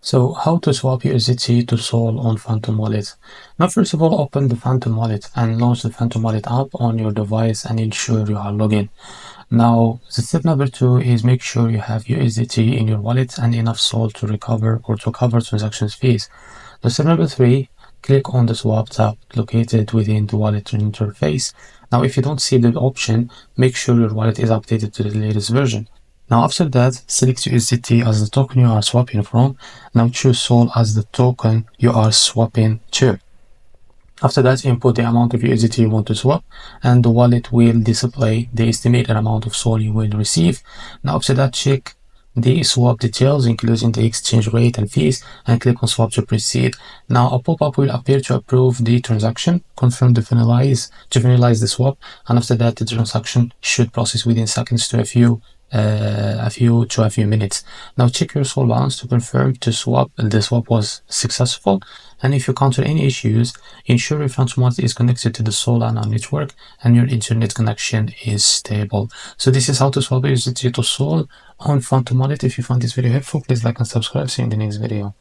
So how to swap USDT to Sol on Phantom Wallet? Now, first of all, open the Phantom Wallet and launch the Phantom Wallet app on your device and ensure you are logged in. Now, the step number 2 is make sure you have USDT in your wallet and enough Sol to recover or to cover transactions fees. The step number 3, click on the swap tab located within the wallet interface. Now, if you don't see the option, make sure your wallet is updated to the latest version. Now after that, select USDT as the token you are swapping from. Now choose Sol as the token you are swapping to. After that, input the amount of USDT you want to swap, and the wallet will display the estimated amount of Sol you will receive. Now after that, check the swap details, including the exchange rate and fees, and click on swap to proceed. Now a pop-up will appear to approve the transaction, confirm to finalize the swap, and after that the transaction should process within seconds to a few minutes. Now check your Sol balance to confirm the swap was successful, and if you encounter any issues, ensure your Phantom Wallet is connected to the Solana network and your internet connection is stable. So this is how to swap USDT to Sol on Phantom Wallet. If you found this video helpful, please like and subscribe. See you in the next video.